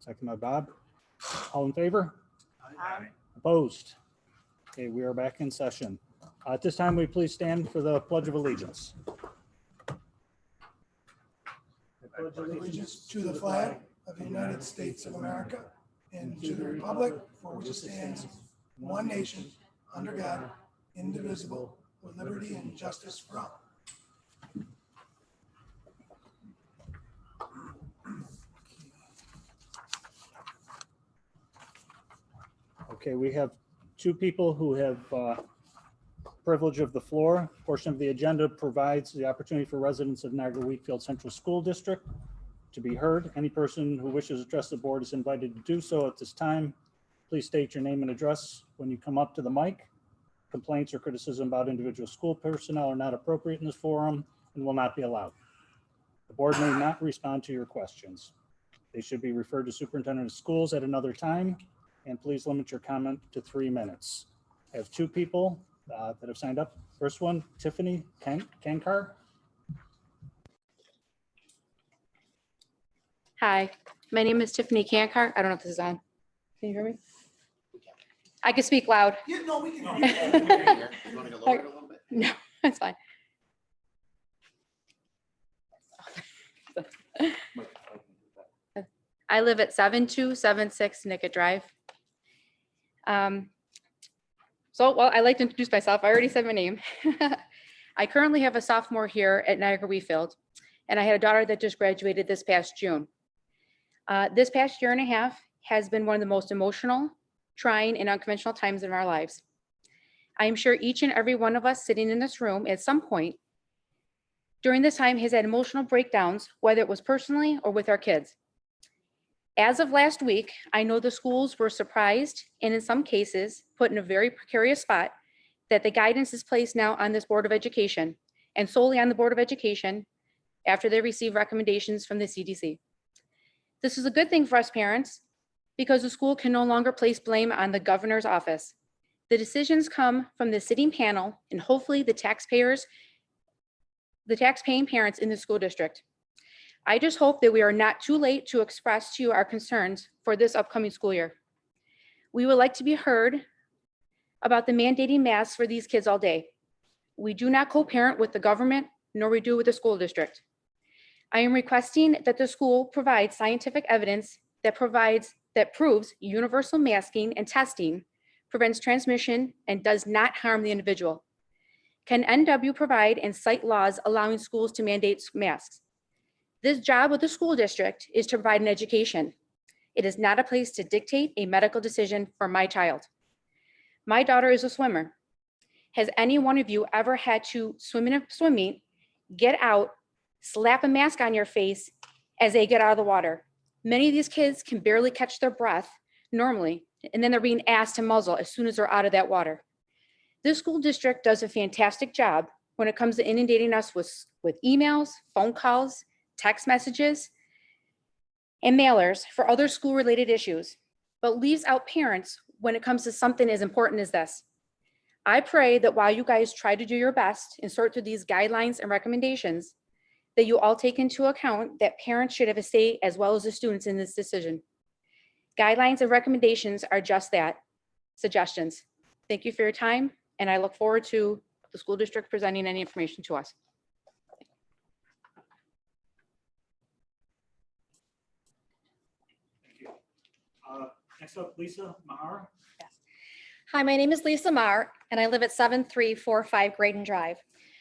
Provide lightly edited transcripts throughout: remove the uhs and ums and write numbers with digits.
Second by Bob. All in favor? Aye. Opposed? Okay, we are back in session. At this time, we please stand for the Pledge of Allegiance. I pledge allegiance to the flag of the United States of America and to the republic for which it stands, one nation, under God, indivisible, with liberty and justice for all. Okay, we have two people who have privilege of the floor. Portion of the agenda provides the opportunity for residents of Niagara Wheatfield Central School District to be heard. Any person who wishes to address the board is invited to do so at this time. Please state your name and address when you come up to the mic. Complaints or criticism about individual school personnel are not appropriate in this forum and will not be allowed. The board may not respond to your questions. They should be referred to Superintendent of Schools at another time, and please limit your comment to 3 minutes. I have two people that have signed up. First one, Tiffany Kankar. Hi, my name is Tiffany Kankar. I don't know if this is on. Can you hear me? I can speak loud. Yeah, no, we can. You want to go lower it a little bit? No, that's fine. I live at 7276 Nickett Drive. Well, I'd like to introduce myself. I already said my name. I currently have a sophomore here at Niagara Wheatfield, and I had a daughter that just graduated this past June. This past year and a half has been one of the most emotional, trying, and unconventional times in our lives. I am sure each and every one of us sitting in this room at some point during this time has had emotional breakdowns, whether it was personally or with our kids. As of last week, I know the schools were surprised and in some cases put in a very precarious spot that the guidance is placed now on this Board of Education and solely on the Board of Education after they receive recommendations from the CDC. This is a good thing for us parents because the school can no longer place blame on the governor's office. The decisions come from the sitting panel and hopefully the taxpaying parents in the school district. I just hope that we are not too late to express to you our concerns for this upcoming school year. We would like to be heard about the mandating masks for these kids all day. We do not co-parent with the government, nor we do with the school district. I am requesting that the school provide scientific evidence that proves universal masking and testing prevents transmission and does not harm the individual. Can NW provide and cite laws allowing schools to mandate masks? This job of the school district is to provide an education. It is not a place to dictate a medical decision for my child. My daughter is a swimmer. Has any one of you ever had to swim in a swim meet, get out, slap a mask on your face as they get out of the water? Many of these kids can barely catch their breath normally, and then they're being asked to muzzle as soon as they're out of that water. This school district does a fantastic job when it comes to inundating us with emails, phone calls, text messages, and mailers for other school-related issues, but leaves out parents when it comes to something as important as this. I pray that while you guys try to do your best and sort through these guidelines and recommendations, that you all take into account that parents should have a say as well as the students in this decision. Guidelines and recommendations are just that, suggestions. Thank you for your time, and I look forward to the school district presenting any information to us. Next up, Lisa Mahar. Yes. Hi, my name is Lisa Marr, and I live at 7345 Graydon Drive.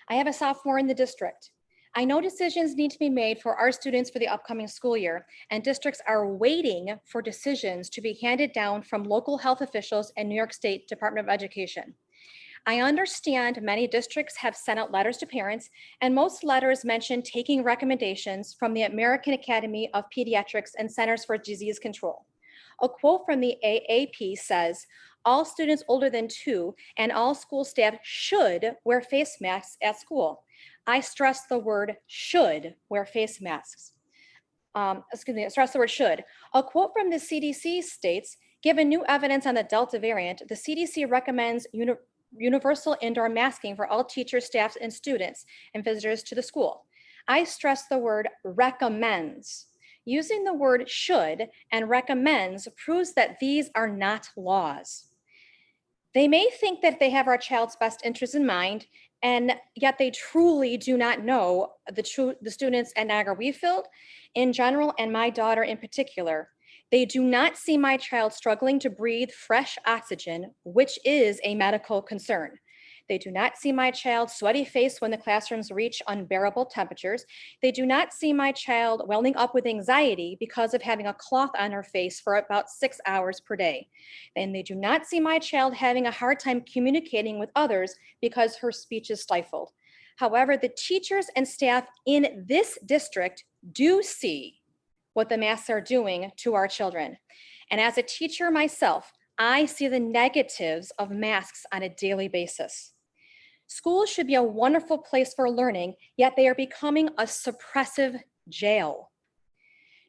I have a sophomore in the district. I know decisions need to be made for our students for the upcoming school year, and districts are waiting for decisions to be handed down from local health officials and New York State Department of Education. I understand many districts have sent out letters to parents, and most letters mention taking recommendations from the American Academy of Pediatrics and Centers for Disease Control. A quote from the AAP says, all students older than 2 and all school staff should wear face masks at school. I stress the word should wear face masks. Stress the word should. A quote from the CDC states, given new evidence on the Delta variant, the CDC recommends universal indoor masking for all teachers, staff, and students and visitors to the school. I stress the word recommends. Using the word should and recommends proves that these are not laws. They may think that they have our child's best interest in mind, and yet they truly do not know the students at Niagara Wheatfield in general and my daughter in particular. They do not see my child struggling to breathe fresh oxygen, which is a medical concern. They do not see my child's sweaty face when the classrooms reach unbearable temperatures. They do not see my child welling up with anxiety because of having a cloth on her face for about 6 hours per day. And they do not see my child having a hard time communicating with others because her speech is stifled. However, the teachers and staff in this district do see what the masks are doing to our children. And as a teacher myself, I see the negatives of masks on a daily basis. Schools should be a wonderful place for learning, yet they are becoming a suppressive jail.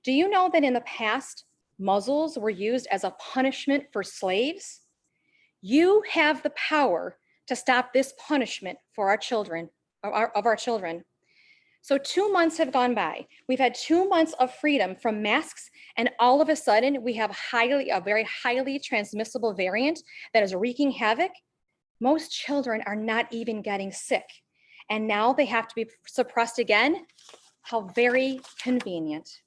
Do you know that in the past, muzzles were used as a punishment for slaves? You have the power to stop this punishment for our children, of our children. So 2 months have gone by. We've had 2 months of freedom from masks, and all of a sudden we have a very highly transmissible variant that is wreaking havoc. Most children are not even getting sick, and now they have to be suppressed again. How very convenient.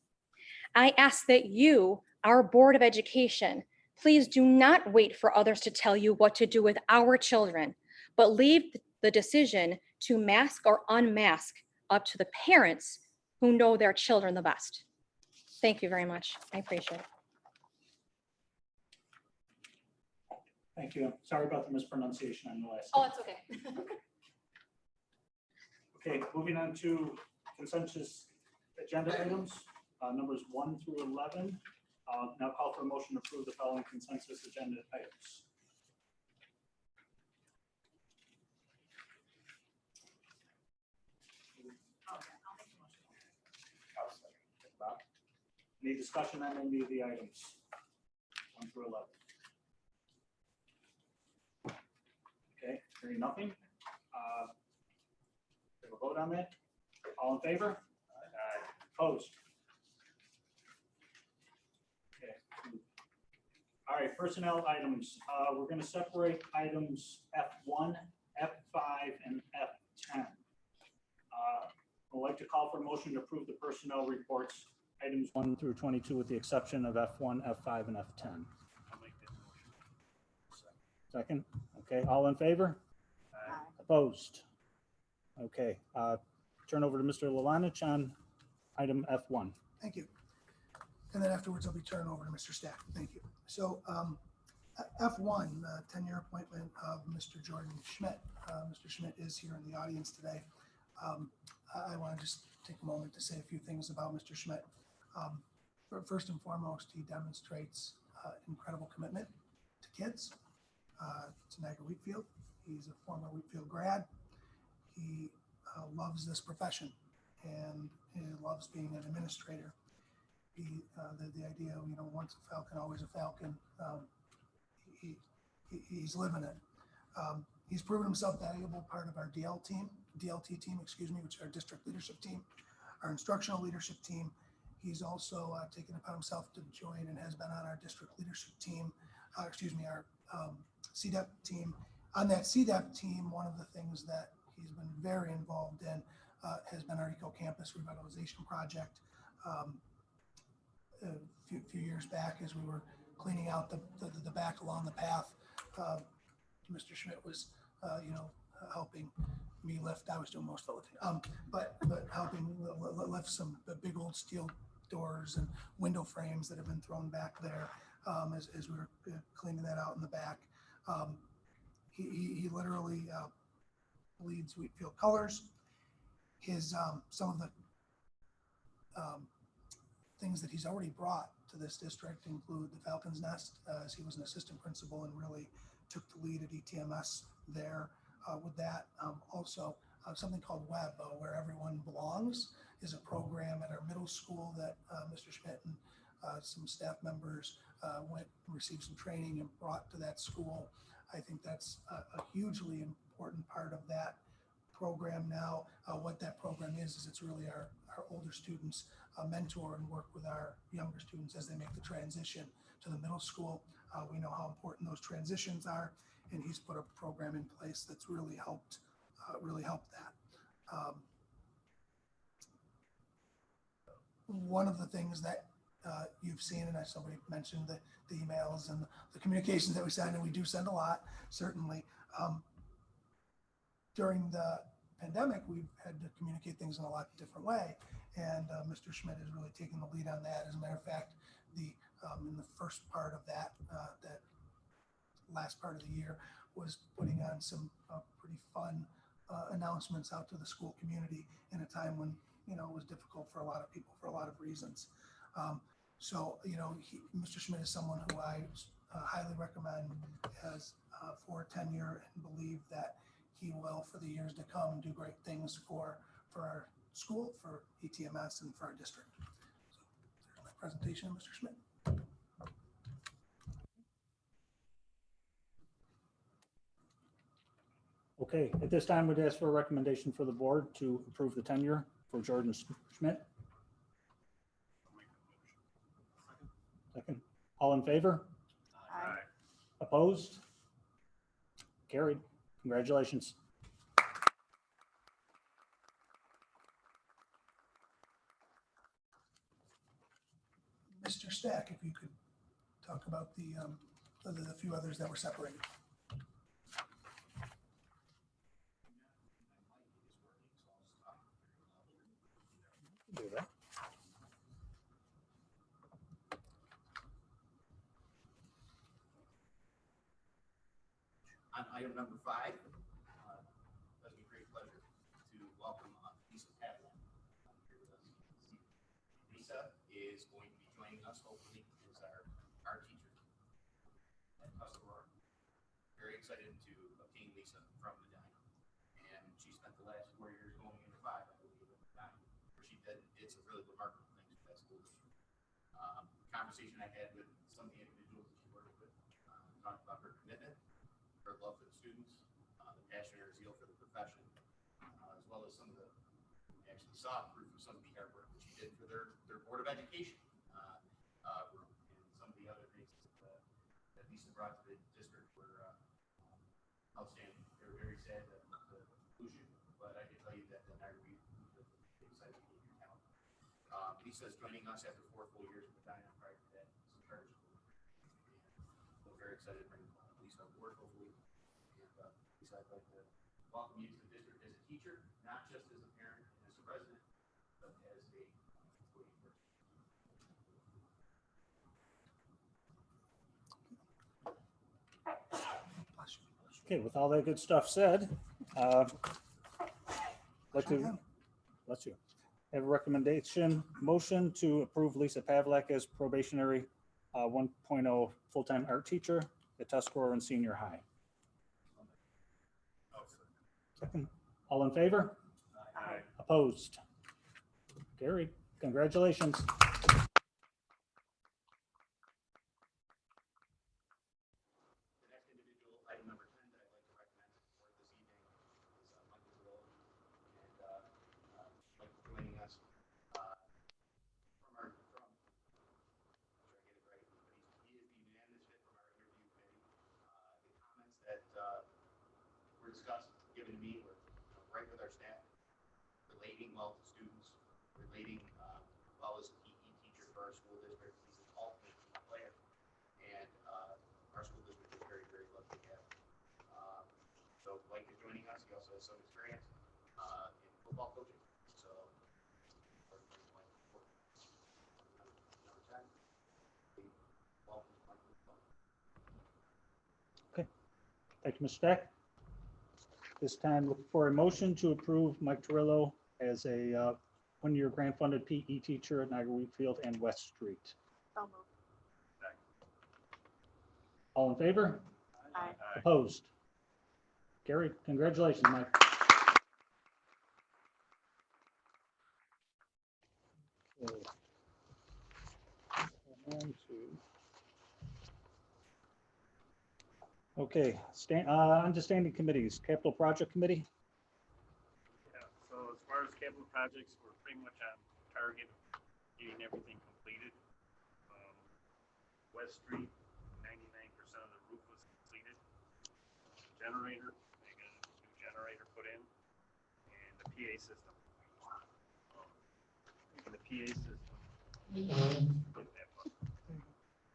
I ask that you, our Board of Education, please do not wait for others to tell you what to do with our children, but leave the decision to mask or unmask up to the parents who know their children the best. Thank you very much. I appreciate it. Thank you. Sorry about the mispronunciation on the last. Oh, it's okay. Okay, moving on to consensus agenda items, numbers 1 through 11. Now call for a motion to approve the following consensus agenda items. Any discussion on any of the items? 1 through 11. Okay, hearing nothing. Have a vote on that? All in favor? Opposed? Okay. All right, personnel items. We're going to separate items F1, F5, and F10. I'd like to call for a motion to approve the personnel reports, items 1 through 22, with the exception of F1, F5, and F10. I'll make that motion. Second. Okay, all in favor? Opposed? Okay, turn over to Mr. Lalanich on item F1. Thank you. And then afterwards, I'll be turning over to Mr. Stack. Thank you. So F1, 10-year appointment of Mr. Jordan Schmidt. Mr. Schmidt is here in the audience today. I want to just take a moment to say a few things about Mr. Schmidt. First and foremost, he demonstrates incredible commitment to kids, to Niagara Wheatfield. He's a former Wheatfield grad. He loves this profession, and he loves being an administrator. The idea, once a Falcon, always a Falcon. He's living it. He's proven himself a valuable part of our DLT team, which is our district leadership team, our instructional leadership team. He's also taken upon himself to join and has been on our district leadership team, our CDEP team. On that CDEP team, one of the things that he's been very involved in has been our Eco-Campus Revitalization Project. A few years back, as we were cleaning out the back along the path, Mr. Schmidt was, helping me lift. I was doing most of it, but helping lift some big old steel doors and window frames that have been thrown back there as we were cleaning that out in the back. He literally bleeds Wheatfield colors. His some of the things that he's already brought to this district include the Falcon's Nest, as he was an assistant principal and really took the lead at ETMS there with that. Also, something called WEB, Where Everyone Belongs, is a program at our middle school that Mr. Schmidt and some staff members went and received some training and brought to that school. I think that's a hugely important part of that program now. What that program is it's really our older students mentor and work with our younger students as they make the transition to the middle school. We know how important those transitions are, and he's put a program in place that's really helped that. One of the things that you've seen, and somebody mentioned the emails and the communications that we send, and we do send a lot, certainly. During the pandemic, we've had to communicate things in a lot different way, and Mr. Schmidt has really taken the lead on that. As a matter of fact, in the first part of that last part of the year was putting on some pretty fun announcements out to the school community in a time when it was difficult for a lot of people for a lot of reasons. So Mr. Schmidt is someone who I highly recommend as for tenure, and believe that he will, for the years to come, do great things for our school, for ETMS, and for our district. So there's my presentation, Mr. Schmidt. Okay, at this time, we'd ask for a recommendation for the board to approve the tenure for Jordan Schmidt. Second. All in favor? Aye. Opposed? Carried. Congratulations. Mr. Stack, if you could talk about the few others that were separated. Do that. On item number 5, it gives me great pleasure to welcome Lisa Pavlak here with us. Lisa is going to be joining us, hopefully, as our art teacher at Tuscarora. Very excited to obtain Lisa from the dime. And she spent the last 4 years going into 5, I believe, at the dime, where she did. It's a really remarkable thing for that school district. Conversation I had with some of the individuals that she worked with, talked about her commitment, her love for the students, the passion or zeal for the profession, as well as some of the, we actually saw proof of some of the hard work that she did for their Board of Education group, and some of the other things that Lisa brought to the district were outstanding. They were very sad that the conclusion, but I can tell you that the Niagara Youth was excited to get your talent. Lisa is joining us after 4 full years with Diana prior to that. It's encouraging. We're very excited to bring Lisa aboard, hopefully. And Lisa, I'd like to welcome you to the district as a teacher, not just as a parent and as a resident, but as a employee person. Okay, with all that good stuff said, like to, bless you, have a recommendation, motion to approve Lisa Pavlak as probationary 1.0 full-time art teacher at Tuscarora and Senior High. Second. All in favor? Aye. Opposed? Carried. Congratulations. The next individual, item number 10, that I'd like to recommend for this evening is Michael Rowland. And Michael joining us make sure I get it right, but he is the unanimous fit from our interview committee. The comments that were discussed, given to me, were right with our staff, relating well to students, relating well as a PE teacher for our school district. He's an ultimate team player, and our school district is very, very lucky to have him. So Mike is joining us. He also has some experience in football coaching. So number 10, welcome Michael. Okay. Thank you, Mr. Stack. This time, look for a motion to approve Mike Torillo as a one-year grant-funded PE teacher at Niagara Wheatfield and West Street. So moved. All in favor? Aye. Opposed? Carried. Congratulations, Mike. Okay. One, two. Okay, on to standing committees. Capital Project Committee. capital projects, we're pretty much on target, getting everything completed. West Street, 99% of the roof was completed. Generator, they got a new generator put in, and the PA system. And the PA system.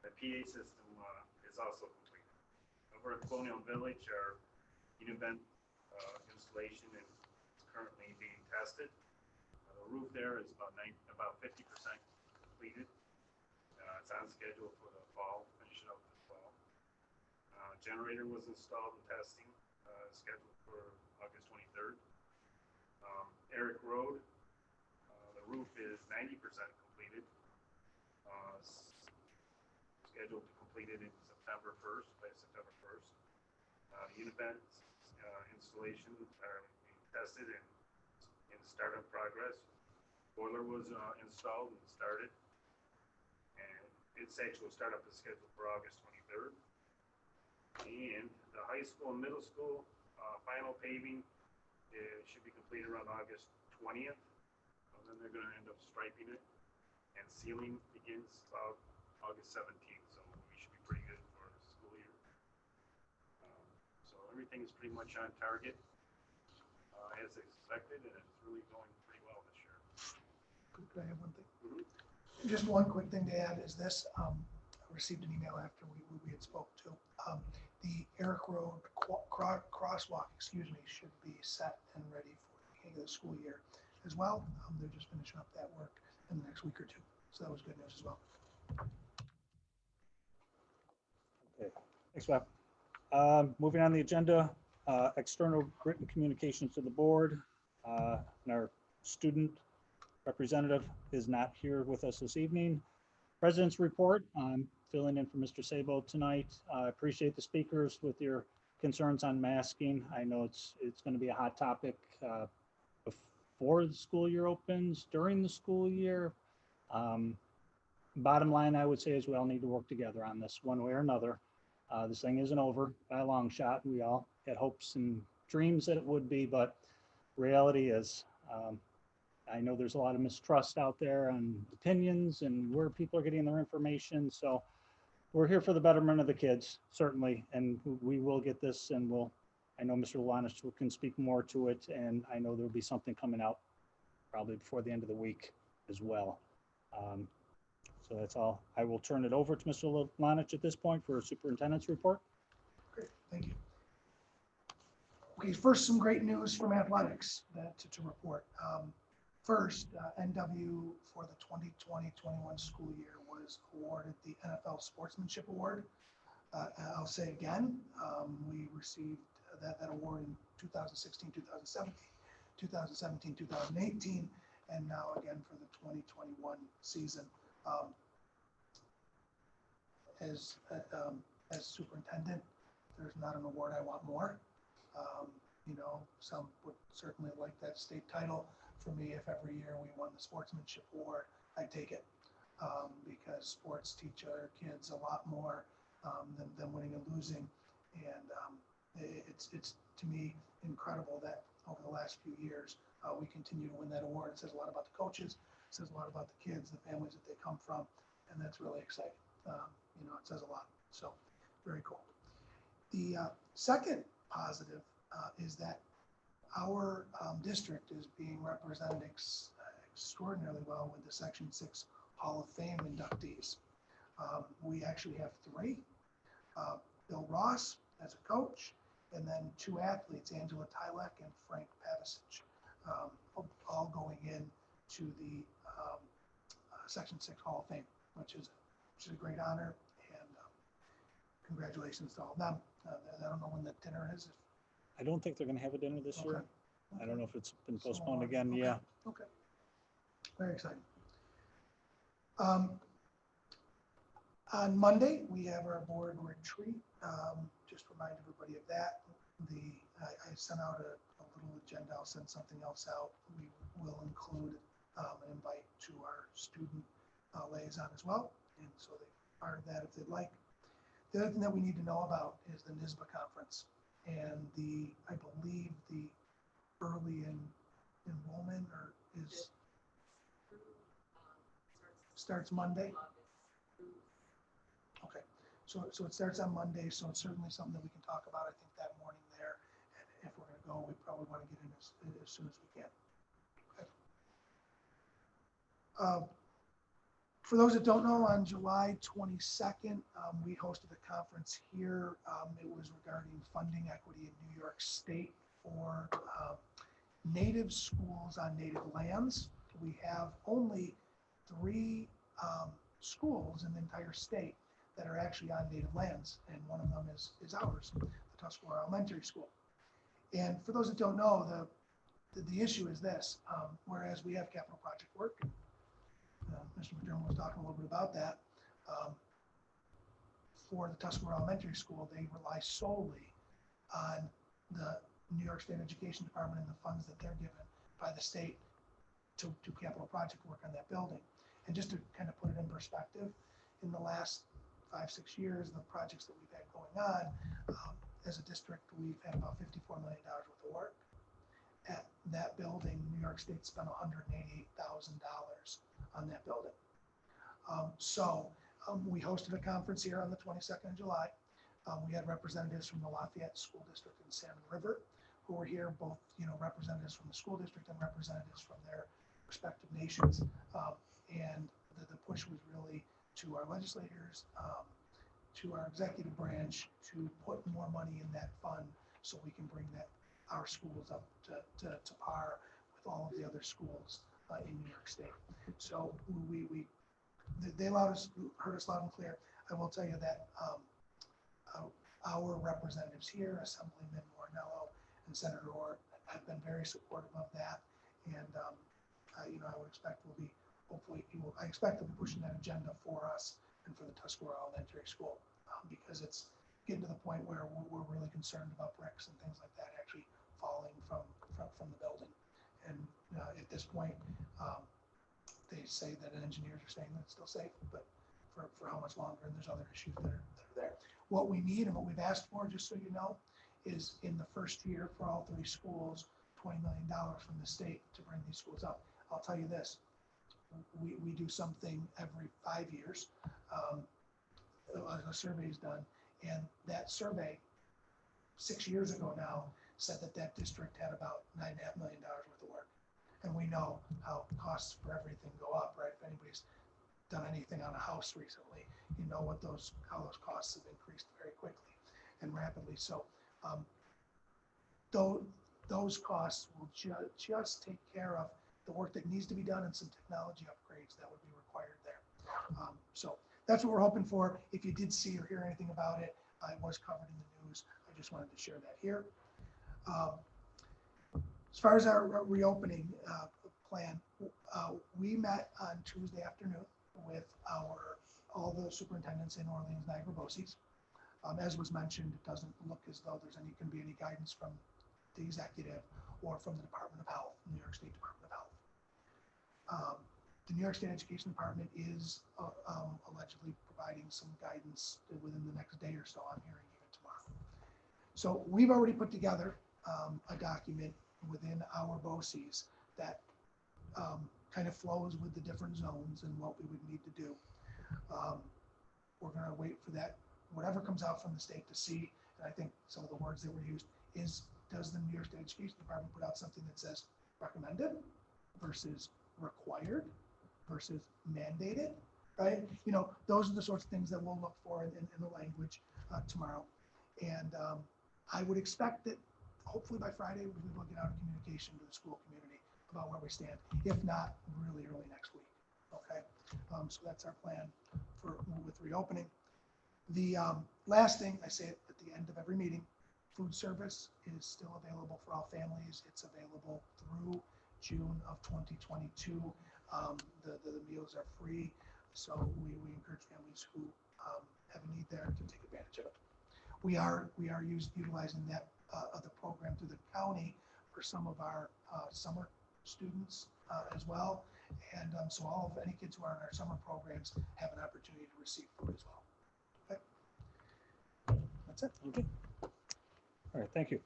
The PA system is also completed. Over at Colonial Village, our Univent installation is currently being tested. The roof there is about 50% completed. It's on schedule for the fall, finish it up this fall. Generator was installed and testing, scheduled for August 23rd. Eric Road, the roof is 90% completed. Scheduled to complete it in September 1st, by September 1st. Univent installation are being tested and in startup progress. Boiler was installed and started. And its actual startup is scheduled for August 23rd. And the high school and middle school final paving should be completed around August 20th. And then they're going to end up striping it. And sealing begins about August 17th. So we should be pretty good for the school year. So everything is pretty much on target as expected, and it's really going pretty well this year. Could I have one thing? Just one quick thing to add is this. I received an email after we had spoke to. The Eric Road crosswalk, should be set and ready for the beginning of the school year as well. They're just finishing up that work in the next week or two. So that was good news as well. Okay, thanks, Bob. Moving on the agenda, external written communications to the board. And our student representative is not here with us this evening. President's report. I'm filling in for Mr. Sabo tonight. I appreciate the speakers with your concerns on masking. I know it's going to be a hot topic before the school year opens, during the school year. Bottom line, I would say, is we all need to work together on this one way or another. This thing isn't over by a long shot. We all had hopes and dreams that it would be, but reality is, I know there's a lot of mistrust out there and opinions and where people are getting their information. So we're here for the betterment of the kids, certainly, and we will get this, and I know Mr. Lanich can speak more to it, and I know there'll be something coming out probably before the end of the week as well. So that's all. I will turn it over to Mr. Lanich at this point for a superintendent's report. Great, thank you. Okay, first, some great news from athletics to report. First, NW for the 2020-21 school year was awarded the NFL Sportsmanship Award. I'll say again, we received that award in 2016, 2017, 2017, 2018, and now again for the 2021 season. As superintendent, there's not an award I want more. Some would certainly like that state title. For me, if every year we won the sportsmanship award, I'd take it, because sports teach our kids a lot more than winning and losing. And it's to me incredible that over the last few years we continue to win that award. It says a lot about the coaches, it says a lot about the kids, the families that they come from, and that's really exciting. It says a lot. So very cool. The second positive is that our district is being represented extraordinarily well with the Section 6 Hall of Fame inductees. We actually have 3. Bill Ross as a coach, and then 2 athletes, Angela Tylek and Frank Pavicic, all going in to the Section 6 Hall of Fame, which is a great honor, and congratulations to all of them. I don't know when the dinner is. I don't think they're going to have a dinner this year. Okay. I don't know if it's been postponed again. Okay. Yeah. Okay. Very exciting. On Monday, we have our board retreat. Just remind everybody of that. I sent out a little agenda. I'll send something else out. We will include an invite to our student liaison as well, and so they're part of that if they'd like. The other thing that we need to know about is the Nisba Conference, and I believe the early enrollment or is, starts Monday? Okay, so it starts on Monday, so it's certainly something that we can talk about, I think, that morning there. And if we're gonna go, we probably wanna get in as soon as we can. Okay. For those that don't know, on July 22nd, we hosted a conference here. It was regarding funding equity in New York State for native schools on native lands. We have only 3 schools in the entire state that are actually on native lands, and one of them is ours, the Tuscarora Elementary School. And for those that don't know, the issue is this, whereas we have capital project work, Mr. Adjournment was talking a little bit about that, for the Tuscarora Elementary School, they rely solely on the New York State Education Department and the funds that they're given by the state to capital project work on that building. And just to kind of put it in perspective, in the last 5-6 years, the projects that we've had going on, as a district, we've had about $54 million worth of work. At that building, New York State spent $188,000 on that building. We hosted a conference here on the 22nd of July. We had representatives from the Lafayette School District and Salmon River who were here, both representatives from the school district and representatives from their respective nations. And the push was really to our legislators, to our executive branch, to put more money in that fund so we can bring our schools up to par with all of the other schools in New York State. So they heard us loud and clear. I will tell you that our representatives here, Assemblyman Mornello and Senator Orr, have been very supportive of that. And I would expect I expect they'll be pushing that agenda for us and for the Tuscarora Elementary School, because it's getting to the point where we're really concerned about bricks and things like that actually falling from the building. And at this point, they say that engineers are saying that it's still safe, but for how much longer? And there's other issues that are there. What we need and what we've asked for, just so you know, is in the first year for all 3 schools, $20 million from the state to bring these schools up. I'll tell you this, we do something every 5 years. A survey is done, and that survey 6 years ago now said that district had about $9.5 million worth of work. And we know how costs for everything go up, right? If anybody's done anything on a house recently, you know how those costs have increased very quickly and rapidly. So those costs will just take care of the work that needs to be done and some technology upgrades that would be required there. So that's what we're hoping for. If you did see or hear anything about it, it was covered in the news. I just wanted to share that here. As far as our reopening plan, we met on Tuesday afternoon with all the superintendents in Orleans, Niagara, BOCES. As was mentioned, it doesn't look as though there's going to be any guidance from the executive or from the Department of Health, New York State Department of Health. The New York State Education Department is allegedly providing some guidance within the next day or so. I'm hearing even tomorrow. So we've already put together a document within our BOCES that kind of flows with the different zones and what we would need to do. We're going to wait for that, whatever comes out from the state, to see. And I think some of the words that were used is, does the New York State Education Department put out something that says recommended versus required versus mandated, right? Those are the sorts of things that we'll look for in the language tomorrow. And I would expect that hopefully by Friday, we'll be able to get out a communication to the school community about where we stand, if not really early next week. Okay, so that's our plan with reopening. The last thing I say at the end of every meeting, food service is still available for all families. It's available through June of 2022. The meals are free, so we encourage families who have a need there to take advantage of it. We are utilizing that other program through the county for some of our summer students as well. And so all of any kids who are in our summer programs have an opportunity to receive food as well. Okay. That's it. Okay. All right, thank you.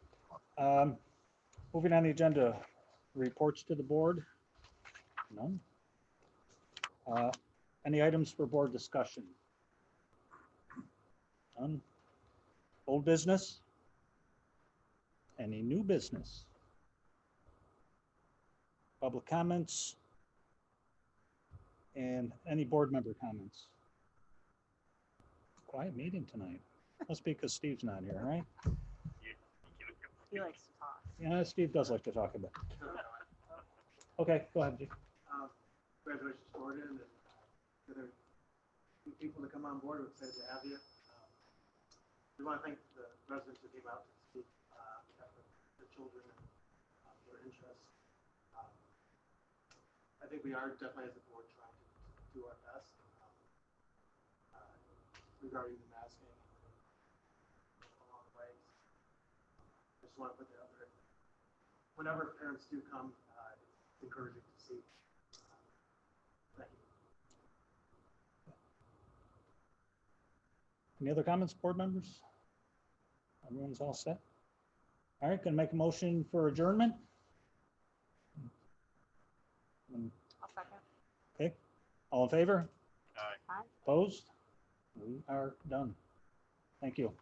Moving on the agenda, reports to the board. None. Any items for board discussion? None. Old business? Any new business? Public comments? And any board member comments? Quiet meeting tonight. Must be because Steve's not here, right? He likes to talk. Yeah, Steve does like to talk a bit. Okay, go ahead. Jake. Congratulations, Gordon, and the other new people to come on board. We're excited to have you. We want to thank the residents who came out to speak, the children and their interests. I think we are definitely as a board trying to do our best regarding the masking along the way. I just want to put that out there. Whenever parents do come, it's encouraging to see. Thank you. Any other comments, board members? Everyone's all set? All right, gonna make a motion for adjournment? I'll second. Okay, all in favor? Aye. Aye. Opposed? We are done. Thank you.